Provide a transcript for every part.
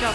Ro.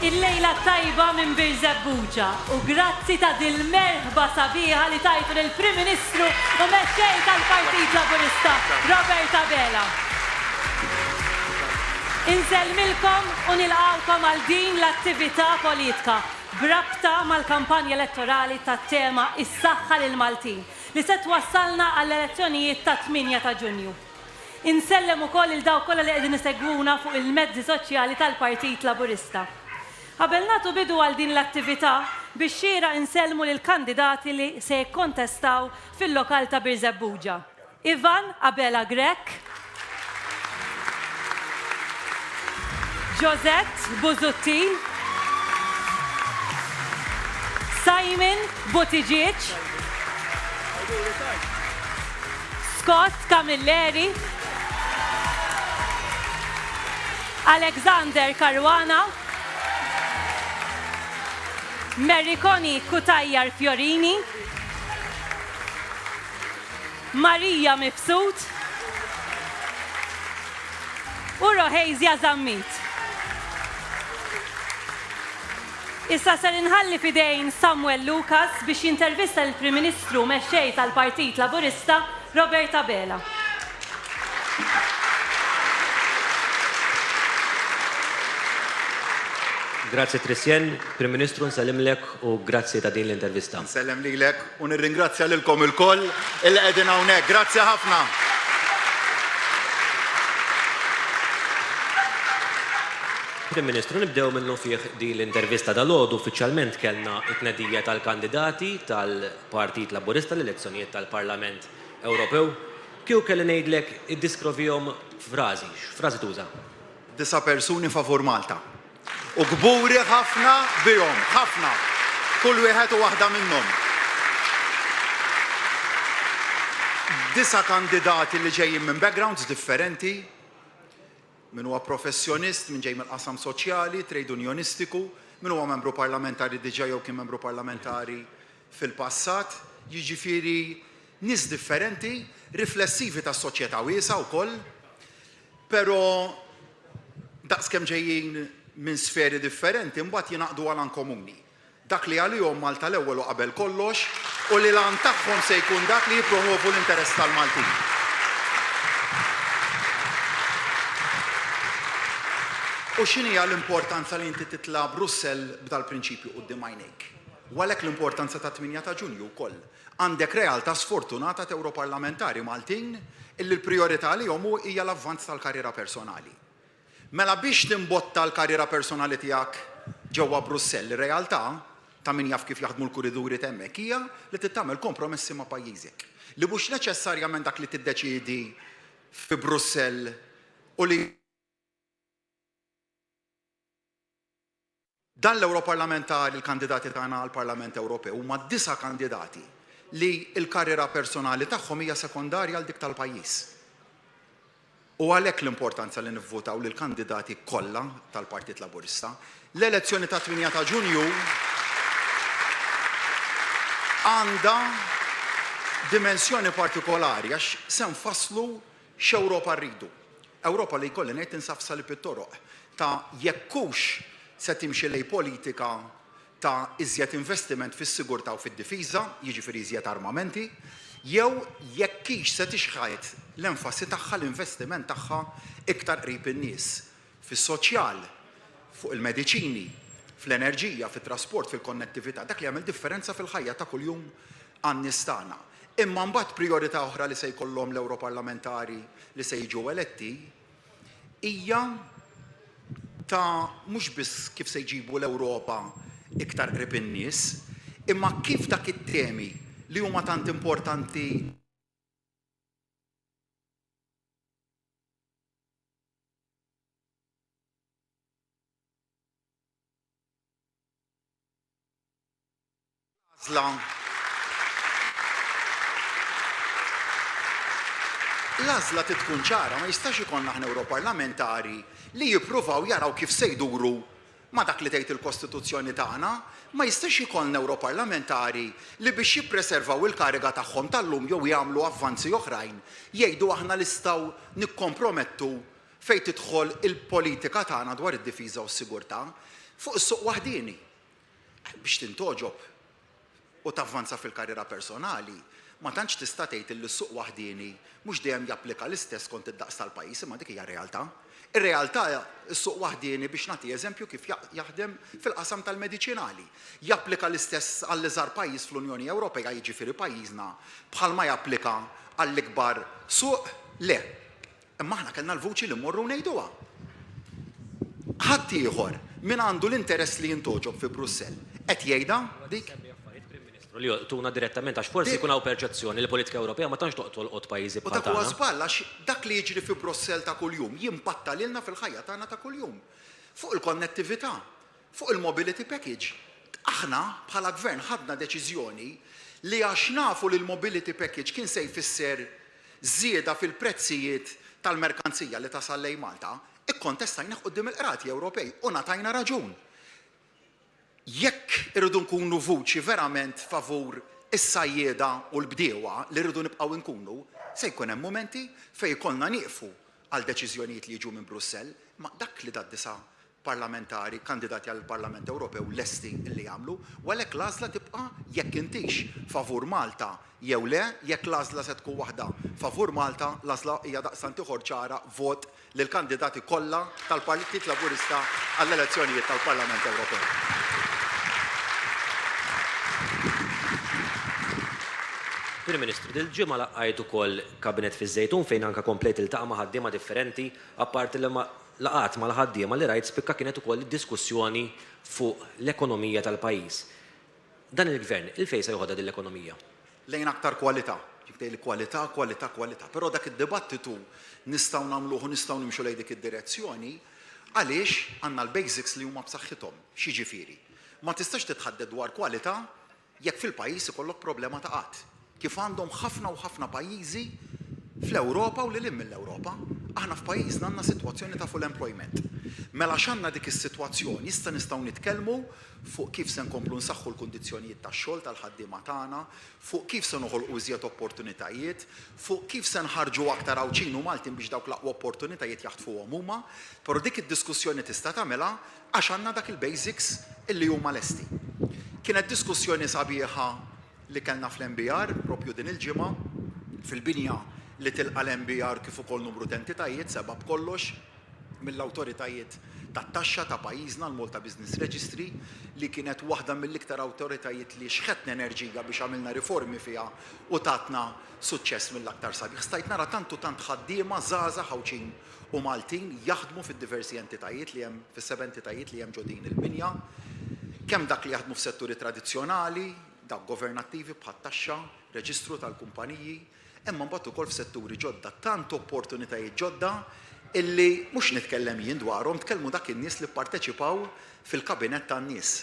Il-lejla tajba minn Birzebbuġa u grazzi ta' dil-merħba sabiħa li tajtu lill-Prim Ministru u mexxej tal-Partit Laburista, Robert Abela. Inselmilkom u nilqawkom għal din l-attività politika brabta mal-kampanja elettorali tat-tema Is-saħħa lil-Maltin li se twassalna għall-elezzjonijiet ta' 8 ta' Ġunju. Insellem ukoll il-daw kollha li qegħdin isegwuna fuq il-mezzi soċjali tal-Partit Laburista. Qabel nagħtu bidu għal din l-attività biex xira insellmu lil kandidati li se jikkontestaw fil-lokal ta' Birzebbuġa. Ivan Abela Grek, Josette Buzuttil, Simon Buttigieg, Scott Camilleri, Alexander Caruana, Merikoni Kutajjar Fiorini, Marija Mifsud u Rohejzja Zammit. Issa ser inħalli fidejn Samuel Lucas biex jintervista l-Prim Ministru mexxej tal-Partit Laburista Robert Abela. Grazie Trisjen, Prim Ministru, nsellimlek u grazzi ta' din l-intervista. Nsellem lilek u nirringrazzja lilkom il-koll il-qegħdin hawnhekk. Grazzi ħafna. Prim Ministru, nibdew minnu fih din l-intervista dal-għodu uffiċjalment kellna it-tnedija tal-kandidati tal-Partit Laburista l-elezzjonijiet tal-Parlament Ewropew. Kieku kelli ngħidlek iddiskrivihom f'frażi, x'frażi tuża? 9 persuni favur Malta. U gburi ħafna bihom, ħafna. Kull wieħed u waħda minnhom. 9 kandidati li ġejjin minn backgrounds differenti, min huwa professjonist, min ġej mill-qasam soċjali, trade unionistiku, min huwa membru parlamentari diġà jew kien membru parlamentari fil-passat, jiġifieri nies differenti, riflessivi tas-soċjetà wiesa wkoll, però daqskemm ġejjin minn sferi differenti, mbagħad jingħaqdu għal komuni. Dak li għalihom Malta l-ewwel u qabel kollox u li l-għan tagħhom se jkun dak li jippromovu l-interess tal-Maltin. U x'inhi l-importanza li inti titla' Brussell b'dal-prinċipju quddiem għajnejk? U għalhekk l-importanza ta' 8 ta' Ġunju wkoll. Għandek realtà sfortunata ta' Europarlamentari Maltin illi l-prijorità lihom hija l-avvanz tal-karriera personali. Mela biex timbotta l-karriera personali tiegħek ġewwa Brussell, ir-realtà ta' min jaf kif jaħdmu l-kuriduri hemmhekk hija li titagħmel kompromessi ma' pajjiżek. Li mhux neċessarjament dak li tiddeċiedi fi Brussell u li dan l-Europarlamentari, l-kandidati tagħna għall-Parlament Ewropew huma 9 kandidati li l-karriera personali tagħhom hija sekondarja għal dik tal-pajjiż. U għalhekk l-importanza li nivvotaw lil kandidati kollha tal-Partit Laburista. L-elezzjoni ta' 8 ta' Ġunju għandha dimensjoni partikolari għax se nfasslu x'Ewropa rridu. Ewropa li jkolli ngħid insafsa li pit-toroq ta' jekkux se timxi lejn politika ta' iżjed investiment fis-sigurtà u fid-difiża, jiġifieri iżjed armamenti, jew jekk hix se tixħajt l-enfasi tagħha l-investiment tagħha iktar qrib in-nies fis-soċjal, fuq il-mediċini, fl-enerġija, fit-trasport, fil-konnettività, dak li jagħmel differenza fil-ħajja ta' kuljum għan-nies tagħna. Imma mbagħad priorità oħra li se jkollhom l-Ewroparlamentari li se jiġu eletti hija ta' mhux biss kif se jġibu l-Ewropa iktar qrib in-nies, imma kif dak it-temi li huma tant importanti l-għażla tkun ċara, ma jistax ikollna aħna Ewroparlamentari li jippruvaw jaraw kif se jduru ma' dak li tgħid il-Kostituzzjoni tagħna, ma jistax ikollna Ewroparlamentari li biex jippreservaw il-kariga tagħhom tal-lum jew jagħmlu avvanzi oħrajn jgħidu aħna nistgħu nikkompromettu fejn tidħol il-politika tagħna dwar id-difiża u s-sigurtà fuq is-suq waħdieni biex tintoġob u tavvanza fil-karriera personali, ma tantx tista' tgħid li s-suq waħdieni mhux dejjem japplika l-istess kont id-daqs tal-pajjiż, imma dik hija realtà. Ir-realtà s-suq waħdieni biex nagħti eżempju kif jaħdem fil-qasam tal-mediċinali. Japplika l-istess għall-iżgħar pajjiż fl-Unjoni Ewropea, jiġifieri pajjiżna bħalma japplika għall-ikbar suq le. Imma aħna kellna l-vuċi li mmorru ngħiduha. Ħadd ieħor min għandu l-interess li jintoġob fi Brussell qed jgħidha dik. Li tuna direttament għax forsi jkun hawn perċezzjoni li politika Ewropea ma tantx toqtolqod pajjiżi bħal tagħna. U dak huwa żball għax dak li jiġri fi Brussell ta' kuljum jimpatta lilna fil-ħajja tagħna ta' kuljum. Fuq il-konnettività, fuq il-mobility package. Aħna bħala gvern ħadna deċiżjoni li għax nafu li l-mobility package kien se jfisser żieda fil-prezzijiet tal-merkanzija li tasal lejn Malta, ikkontestajna quddiem il-qrati Ewropej u ngħatajna raġun. Jekk irridu nkunu vuċi verament favur is-sajjieda u l-bdiewa li rridu nibqgħu nkunu, se jkun hemm momenti fejn ikollna nieqfu għal deċiżjonijiet li jiġu minn Brussell, ma dak li disa parlamentari, kandidati għall Parlament Ewropew lesti li jagħmlu, u għalhekk l-għażla tibqa' jekk intix favur Malta jew le, jekk l-għażla se tkun waħda favur Malta, l-għażla hija daqstant ieħor ċara vot lil kandidati kollha tal-Partit Laburista għall-elezzjonijiet tal-Parlament Ewropew. Prim Ministru, dil-ġimgħa laqgħet ukoll kabinet fiż-Żejtun fejn anke komplet iltaqa' ma' ħaddiema differenti, apparti li laqgħat mal ħaddiema li rajt spikka kienet ukoll id-diskussjoni fuq l-ekonomija tal-pajjiż. Dan il-gvern il-fejn se joħodha din l-ekonomija? Lejn aktar kwalità, ġifieri kwalità, kwalità, kwalità. Però dak id-dibattitu nistgħu nagħmluh u nistgħu nimxu lejn dik id-direzzjoni għaliex għandna l-basics li huma b'saħħithom. X'jiġifieri? Ma tistax titħadded dwar kwalità jekk fil-pajjiż ikollok problema ta' qatt. Kif għandhom ħafna u ħafna pajjiżi fl-Ewropa u lil mill-Ewropa, aħna f'pajjiżna għandna sitwazzjoni ta' full employment. Mela x'għandna dik is-sitwazzjoni, issa nistgħu nitkellmu fuq kif se nkomplu nsaħħu l-kundizzjonijiet tax-xogħol tal-ħaddiema tagħna, fuq kif se noħolqu iżjed opportunitajiet, fuq kif se nħarġu aktar Awċin u Maltin biex dawk l-aqwa opportunitajiet jaħtfuhom huma, però dik id-diskussjoni tista' tagħmilha għax għandna dak il-basics illi huma lesti. Kienet diskussjoni sabiħa li kellna fl-NBR propju din il-ġimgħa fil-binja li tilqa l-NBR kif ukoll numru ta' entitajiet seba' b'kollox mill-awtoritajiet tat-taxxa ta' pajjiżna l-Malta Business Registry li kienet waħda mill-iktar awtoritajiet li xħetna enerġija biex għamilna riformi fiha u tatna suċċess mill-aktar sabiħ. Stajt nara tant ħaddiema żgħażagħ Awċin u Maltin jaħdmu fid-diversi entitajiet li hemm fis-seba' entitajiet li hemm ġodin il-binja, kemm dak li jaħdmu f'setturi tradizzjonali, dak governattivi bħat taxxa, reġistru tal-kumpaniji, imma mbagħad ukoll f'setturi ġodda, tant opportunitajiet ġodda illi mhux nitkellem jien dwarhom, tkellmu dak in-nies li pparteċipaw fil-kabinett tan-nies.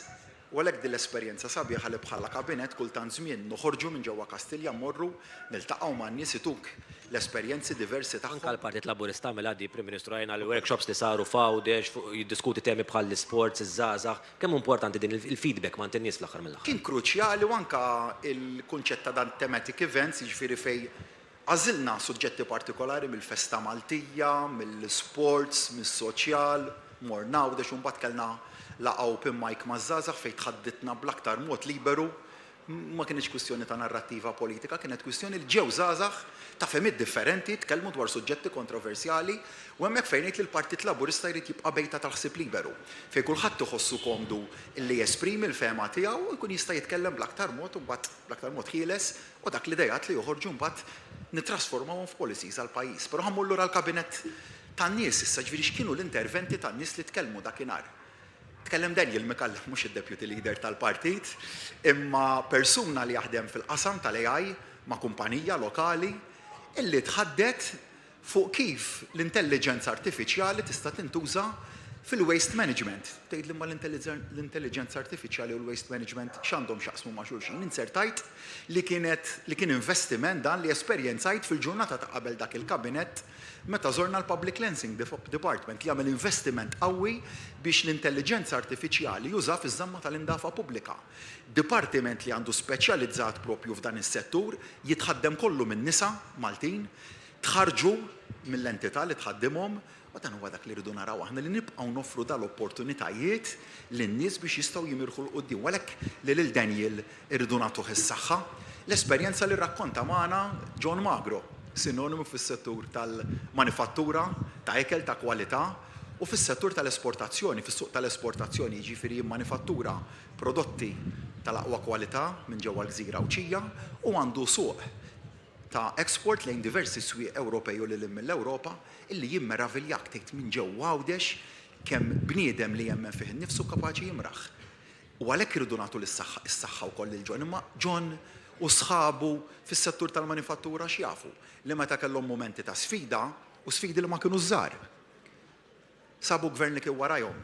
U għalhekk din l-esperjenza sabiħa li bħala kabinett kultant żmien noħorġu minn ġewwa Kastilja mmorru niltaqgħu man-nies ituk l-esperjenzi diversi tagħhom. Anke l-Partit Laburista mela di Prim Ministru għajna l-workshops li saru f'Għawdex jiddiskuti temi bħal l-isports, iż-żgħażagħ, kemm importanti din il-feedback ma' n-nies fl-aħħar mill-aħħar. Kien kruċjali u anke il-kunċett ta' dan thematic events, jiġifieri fejn għażilna suġġetti partikolari mill-Festa Maltija, mill-sports, mis-soċjal, mor Għawdex u mbagħad kellna laqa open mic maż-żgħażagħ fejn tħaddidna bl-aktar mod liberu. Ma kienx kwistjoni ta' narrattiva politika, kienet kwistjoni li ġew żgħażagħ ta' fehmiet differenti, tkellmu dwar suġġetti kontroversjali u hemmhekk fejn ngħid li l-Partit Laburista jrid jibqa' bejta tal-ħsieb liberu. Fejn kulħadd iħossu komdu li jesprimi l-fehma tiegħu u jkun jista' jitkellem bl-aktar mod u mbagħad bl-aktar mod ħieles u dak l-idejat li joħorġu mbagħad nittrasformawhom f'policies għall-pajjiż. Però ħammur lura l-kabinett tan-nies issa ġifieri x'kienu l-interventi tan-nies li tkellmu dakinhar. Tkellem Daniel Mikallef mhux id-deputy leader tal-partit, imma persuna li jaħdem fil-qasam tal-AI ma' kumpanija lokali illi tħaddet fuq kif l-intelligenza artifiċjali tista' tintuża fil-waste management. Tgħidli ma l-intelligenza artifiċjali u l-waste management x'għandhom x'jaqsmu ma' xulxin. Insertajt li kien investiment dan li esperjenzajt fil-ġurnata ta' qabel dak il-kabinett meta żorna l-Public Cleansing Department li jagħmel investiment qawwi biex l-intelligenza artifiċjali juża fiż-żamma tal-indafa pubblika. Dipartiment li għandu speċjalizzat propju f'dan is-settur jitħaddem kollu minn nisa Maltin, tħarġu mill-entità li tħaddimhom u dan huwa dak li rridu naraw aħna li nibqgħu noffru dal-opportunitajiet lin-nies biex jistgħu jimirħu l-qudiem. Għalhekk li lil Daniel irridu nagħtuh is-saħħa. L-esperjenza li rrakkonta magħna John Magro, sinonimu fis-settur tal-manifattura, ta' ikel ta' kwalità u fis-settur tal-esportazzjoni, fis-suq tal-esportazzjoni jiġifieri manifattura prodotti tal-aqwa kwalità minn ġewwa l-Gżira Awċija u għandu suq ta' export lejn diversi swieq Ewropej u lil mill-Ewropa illi jimmeraviljak tgħid minn ġewwa Għawdex kemm bniedem li jemmen fih innifsu kapaċi jimraħ. U għalhekk irridu nagħtu is-saħħa wkoll lil John, imma John u sħabu fis-settur tal-manifattura x'jafu li meta kellhom momenti ta' sfida u sfidi li ma kienu żgħar. Sabu gvern li kien warajhom.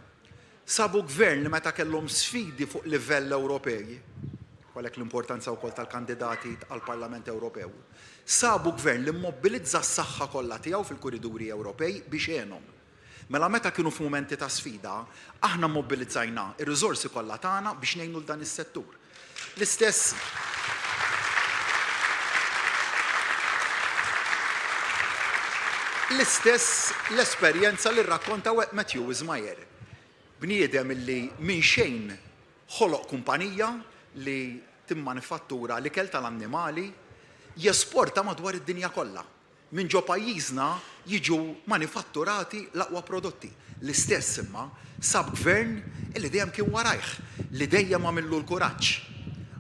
Sabu gvern li meta kellhom sfidi fuq livell Ewropej, għalhekk l-importanza wkoll tal-kandidati għall-Parlament Ewropew. Sabu gvern li mmobilizza s-saħħa kollha tiegħu fil-kuriduri Ewropej biex għenhom. Mela meta kienu f'mumenti ta' sfida, aħna mmobilizzajna ir-riżorsi kollha tagħna biex ngħinu l dan is-settur. L-istess l-esperjenza li rrakkonta Matthew Ismajer. Bniedem illi minn xejn ħoloq kumpanija li timmanifattura l-ikel tal-annimali jesporta madwar id-dinja kollha. Minn ġo pajjiżna jiġu manifatturati l-aqwa prodotti. L-istess imma sab gvern illi dejjem kien warajh, li dejjem għamillu l-kuraġġ.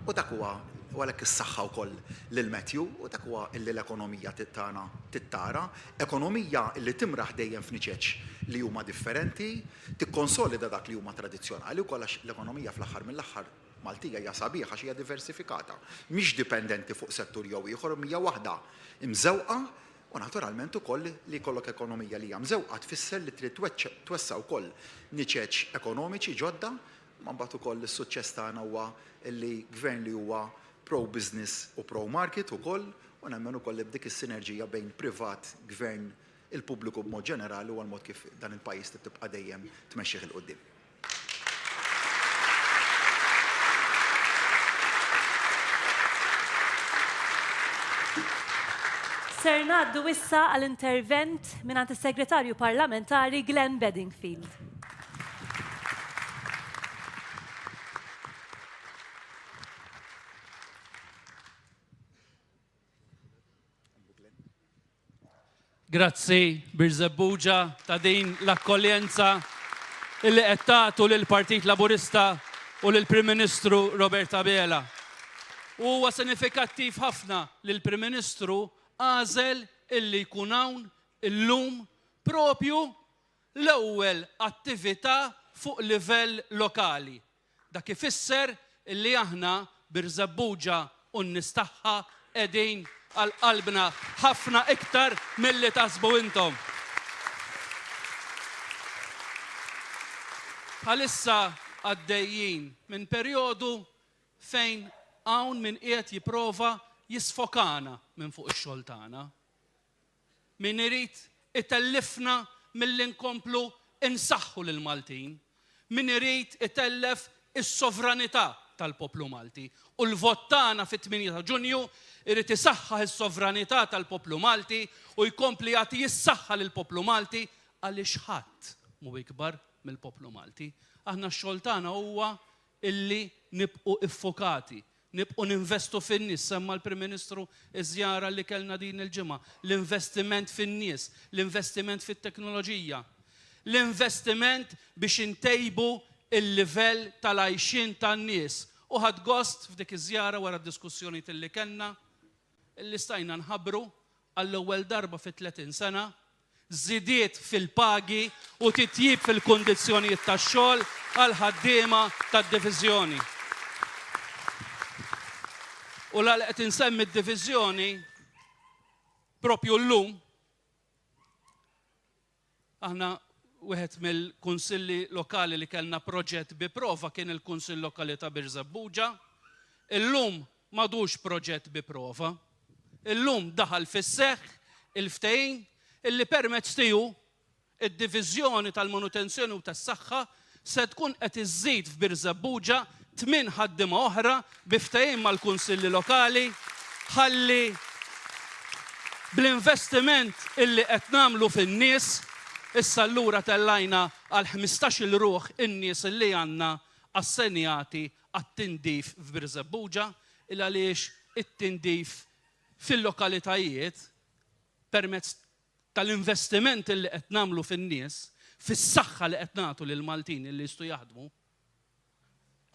U dak huwa għalhekk is-saħħa wkoll lil Matthew u dak huwa illi l-ekonomija tagħna tittara, ekonomija illi timraħ dejjem f'niċeċ li huma differenti, tikkonsolida dak li huma tradizzjonali u kollax l-ekonomija fl-aħħar mill-aħħar Maltija hija sabiħa xi hija diversifikata, mhix dipendenti fuq settur jew ieħor, hija waħda imżewqa u naturalment ukoll li jkollok ekonomija li hija mżewqa tfisser li trid twessa wkoll niċeċ ekonomiċi ġodda, ma mbagħad ukoll is-suċċess tagħna huwa li gvern li huwa pro-business u pro-market ukoll u nemmen ukoll li b'dik is-sinerġija bejn privat, gvern, il-pubbliku b'mod ġenerali u l-mod kif dan il-pajjiż tibqa' dejjem tmexxih il qudiem. Ser ngħaddu issa għall-intervent mingħand is-Segretarju Parlamentari Glenn Bedingfield. Grazzi, Birzebbuġa, ta' din l-akkoljenza illi qed tagħtu lill-Partit Laburista u lill-Prim Ministru Robert Abela. Huwa sinifikattiv ħafna li l-Prim Ministru għażel illi jkun hawn illum propju l-ewwel attività fuq livell lokali. Dak ifisser illi aħna Birzebbuġa u n-nistaħħa qegħdin għal-qalbna ħafna iktar milli tasbu intom. Bħalissa għaddejjin minn perjodu fejn hawn min qiegħed jipprova jisfokana minn fuq ix-xogħol tagħna. Min irid itellifna milli nkomplu insaħħu lil Maltin. Min irid itellef is-sovranità tal-poplu Malti. U l-vot tagħna fit-8 ta' Ġunju irid isaħħaħ is-sovranità tal-poplu Malti u jkompli jagħti jissaħħa lill-poplu Malti għaliex ħadd mhu ikbar mill-poplu Malti. Aħna x-xogħol tagħna huwa illi nibqgħu iffokati, nibqgħu ninvestu fin-nies. Semma l-Prim Ministru iż-żjara li kellna din il-ġimgħa, l-investiment fin-nies, l-investiment fit-teknoloġija, l-investiment biex intejbu il-livell tal-għajxin tan-nies. U ħadd gost f'dik iż-żjara wara d-diskussjoni li kellna illi stajna nħabbru għall-ewwel darba fi 30 sena żidiet fil-pagi u titjib fil-kundizzjonijiet tax-xogħol għal ħaddiema tad-diviżjoni. U l qed insemmi d-diviżjoni propju llum aħna wieħed mill-kunsilli lokali li kellna proġett bi prova kien il-Kunsill Lokali ta' Birzebbuġa. Illum m'għadux proġett bi prova. Illum daħal fis-seħħ il-ftehim illi permezz tiegħu id-diviżjoni tal-manutenzjoni u tas-saħħa se tkun qed iżżid f'Birzebbuġa 8 ħaddiema oħra bi ftehim mal-kunsilli lokali ħalli bl-investiment illi qed nagħmlu fin-nies issa allura tellajna għal 15-il ruħ in-nies illi għandna assenjati għat-tindif f'Birzebbuġa il għaliex it-tindif fil-lokalitajiet permezz tal-investiment li qed nagħmlu fin-nies, fis-saħħa li qed nagħtu lil Maltin li jistgħu jaħdmu,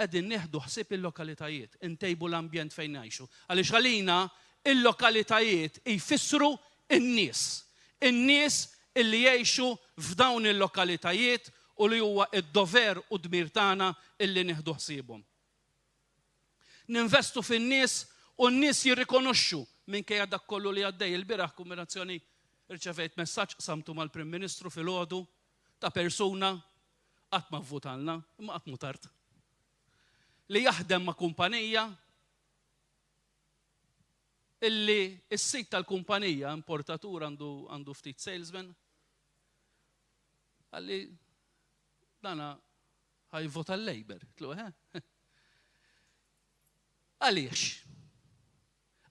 qegħdin nieħdu ħsieb il-lokalitajiet, intejbu l-ambjent fejn ngħixu. Għaliex għalina il-lokalitajiet jfissru in-nies. In-nies illi jgħixu f'dawn il-lokalitajiet u li huwa d-dover u d-dmir tagħna illi nieħdu ħsiebhom. Ninvestu fin-nies u n-nies jirrikonoxxu minkejja dak kollu li għaddej il-bieraħ kombinazzjoni irċevejt messaġġ samtu mal-Prim Ministru filgħodu ta' persuna qatt ma vvutalna, imma qatt mutart. Li jaħdem ma' kumpanija illi s-sit tal-kumpanija importatur għandu ftit salesman għalli dana ħajvota l-Labor. Għaliex?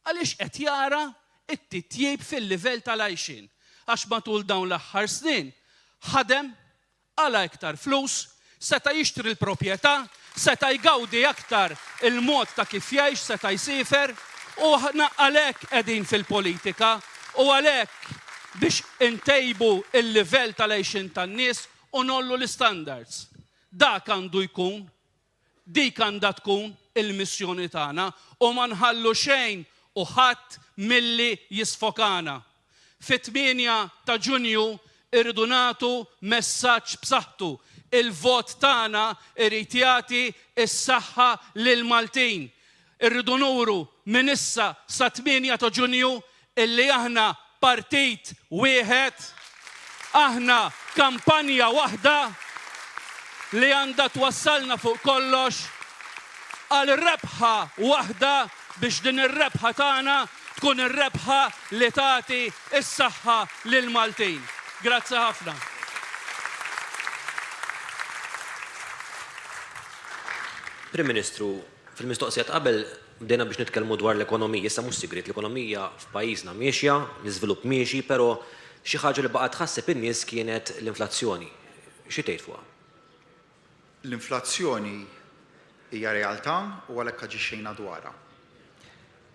Għaliex qed jara it-titjib fil-livell tal-għajxin. Għax matul dawn l-aħħar snin ħadem għala iktar flus, seta' jixtri l-proprjetà, seta' jgawdi aktar il-mod ta' kif jgħix, seta' jsifer, u għalhekk qegħdin fil-politika u għalhekk biex intejbu il-livell tal-għajxin tan-nies u nollu l-standards. Dak għandu jkun, dik għandha tkun il-missjoni tagħna u ma nħallu xejn u ħadd milli jisfokana. Fit-8 ta' Ġunju irridu nagħtu messaġġ b'saħħtu. Il-vot tagħna irid jagħti s-saħħa lil Maltin. Irridu nuru minn issa sa 8 ta' Ġunju illi aħna partit wieħed, aħna kampanja waħda li għandha twassalna fuq kollox għal rebħa waħda biex din ir-rebħa tagħna tkun ir-rebħa li tagħti s-saħħa lil Maltin. Grazzi ħafna. Prim Ministru, fil-mistoqsija qabel bdejna biex nitkellmu dwar l-ekonomija, issa mhux sigriet l-ekonomija f'pajjiżna miexja, l-iżvilupp miexi, però xi ħaġa li baqgħet tħasseb in-nies kienet l-inflazzjoni. Xi tgħid fuqha? L-inflazzjoni hija realtà u għalhekk aġixxejna dwarha.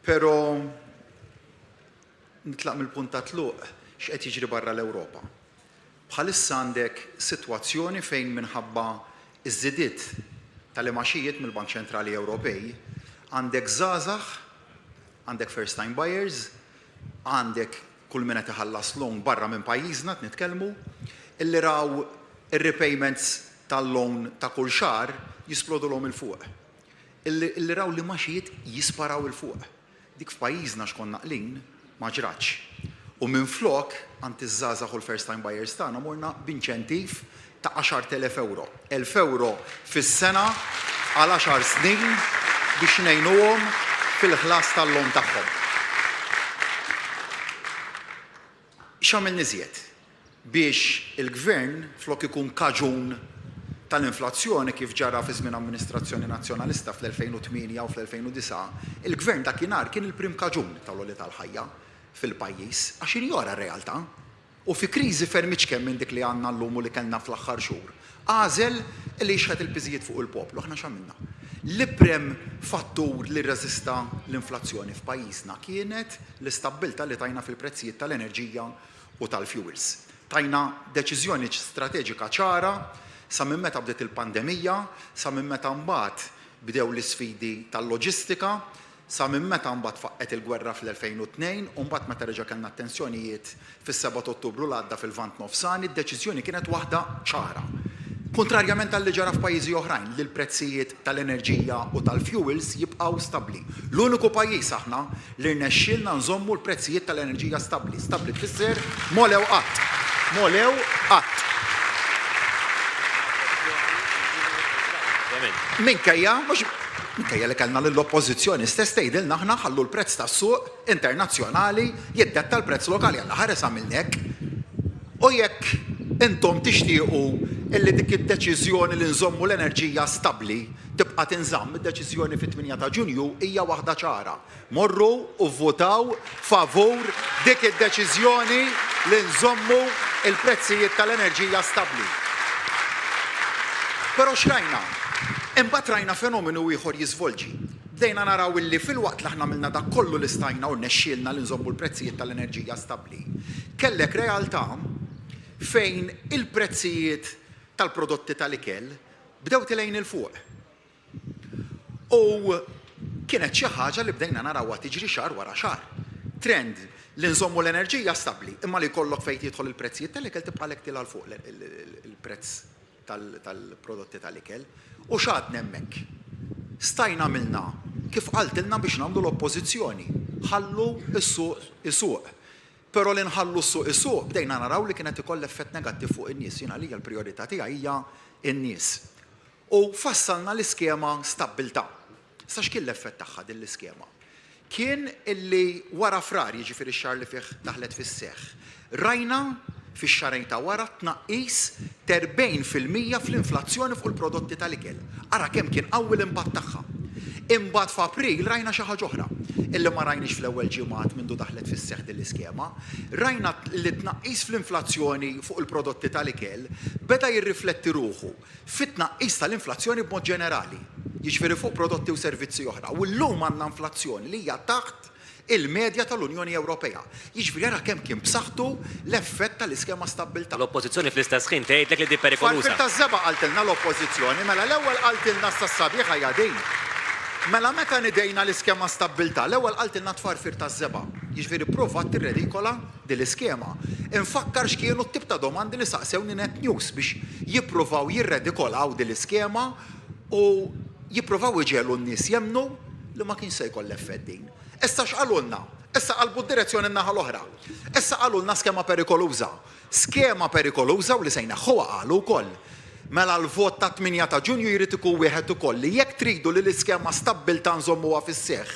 Però nitlaq mill-punt ta' tluq x'qed jiġri barra l-Ewropa. Bħalissa għandek sitwazzjoni fejn minħabba iż-żidiet tal-imaxijiet mill-Bank Ċentrali Ewropej għandek żgħażagħ, għandek first time buyers, għandek kull min qed iħallas loan barra minn pajjiżna nitkellmu, illi raw ir-repayments tal-loan ta' kull xahar jisplodulhom il-fuq. Illi raw l-imaxijiet jisparaw il-fuq. Dik f'pajjiżna x'konna qlin ma ġratx. U minflok għand iż-żgħażagħ u l-first time buyers tagħna morna b'inċentiv ta' 10,000 euro. 1,000 euro fis-sena għal 10 snin biex ngħinuhom fil-ħlas tal-loan tagħhom. X'għamilna iżjed biex il-gvern flok ikun kaġun tal-inflazzjoni kif ġara fi żmien amministrazzjoni nazzjonalista fl-2008 u fl-2009, il-gvern dakinhar kien il-prim kaġun tal-għoli tal-ħajja fil-pajjiż għax injora r-realtà. U fi kriżi ferm kemm minn dik li għandna llum u li kellna fl-aħħar xhur. għażel li jxħet il-piżijiet fuq il-poplu. Aħna x'għamilna? L-iprem fattur li rreżista l-inflazzjoni f'pajjiżna kienet l-istabbilta li tajna fil-prezzijiet tal-enerġija u tal-fuels. Tajna deċiżjoni strateġika ċara sa minn meta bdiet il-pandemija, sa minn meta mbagħad bdew l-isfidi tal-loġistika, sa minn meta mbagħad faqqet il-gwerra fl-2002 u mbagħad meta reġa' kellna attenzjonijiet fis-7 Ottubru l-għadda fil-Lvant Nofsani, id-deċiżjoni kienet waħda ċara. Kontrarjament għal li ġara f'pajjiżi oħrajn li l-prezzijiet tal-enerġija u tal-fuels jibqgħu stabbli. L-uniku pajjiż aħna li rnexxielna nżommu l-prezzijiet tal-enerġija stabbli. Stabbli tfisser molew qatt. Molew qatt. Minkejja li kellna l-oppożizzjoni stess tgħidilna aħna ħallu l-prezz tas-suq internazzjonali jiddetta l-prezz lokali għal ħares għamilna hekk. U jekk intom tixtiequ illi dik id-deċiżjoni li nżommu l-enerġija stabbli tibqa' tinżamm, id-deċiżjoni fit-8 ta' Ġunju hija waħda ċara. Morru u vvotaw favur dik id-deċiżjoni li nżommu il-prezzijiet tal-enerġija stabbli. Però x'rajna? Imbagħad rajna fenomenu ieħor jiżvolġi. Bdejna naraw illi fil-waqt li aħna milna dak kollu li stajna u nnexxielna li nżommu l-prezzijiet tal-enerġija stabbli. Kellek realtà fejn il-prezzijiet tal-prodotti tal-ikel bdew tilejn il-fuq. U kienet xi ħaġa li bdejna narawha tiġri xahar wara xahar. Trend li nżommu l-enerġija stabbli, imma li jkollok fejn jidħol il-prezzijiet tal-ikel tibqa' lek tilha fuq il-prezz tal-prodotti tal-ikel. U x'għadna hemmhekk. Stajna għamilna kif qaltilna biex nagħmlu l-oppożizzjoni. Ħallu is-suq. Però li nħallu s-suq is-suq bdejna naraw li kienet ikoll effett negattiv fuq in-nies. Jiena li l-prijorità tiegħi hija n-nies. U fassalna l-iskema stabbiltà. Sa x'kien l-effett tagħha din l-iskema? Kien illi wara frar, jiġifieri x-xahar li fih daħlet fis-seħħ, rajna fix-xahrejn ta' wara tnaqqis 40% fl-inflazzjoni fuq il-prodotti tal-ikel. Ara kemm kien qawwi l-impatt tagħha. Imbagħad f'April rajna xi ħaġa oħra illi ma rajniex fl-ewwel ġimgħat mindu daħlet fis-seħħ din l-iskema. Rajna li tnaqqis fl-inflazzjoni fuq il-prodotti tal-ikel beda jirrifletti ruħu fit-tnaqqis tal-inflazzjoni b'mod ġenerali. Jiġifieri fuq prodotti u servizzi oħra. U llum għandna inflazzjoni li hija taħt il-medja tal-Unjoni Ewropea. Jiġifieri ara kemm kien b'saħħtu l-effett tal-iskema stabbiltà. L-oppożizzjoni fl-istess ħin tgħidlek li di perikoluża. Farfir taż-żeba' qaltilna l-oppożizzjoni, mela l-ewwel qaltilna s-sabiħa hija din. Mela meta nidejna l-iskema stabbiltà, l-ewwel qaltilna tfarfir taż-żeba'. Jiġifieri provat tirredikola din l-iskema. Infakkar x'kienu t-tip ta' domandi li saqsewni Net News biex jippruvaw jirredikolaw din l-iskema u jippruvaw iġelu n-nies jemnu li ma kien se jkoll effett din. Issa x'qalulna? Issa qalbu d-direzzjoni n-naħa l-oħra. Issa qalulna skema perikoluża. Skema perikoluża u li se jneħħuha qalu wkoll. Mela l-vot ta' 8 ta' Ġunju jrid ikun wieħed ukoll li jekk tridu li l-iskema stabbiltà nżommuha fis-seħħ.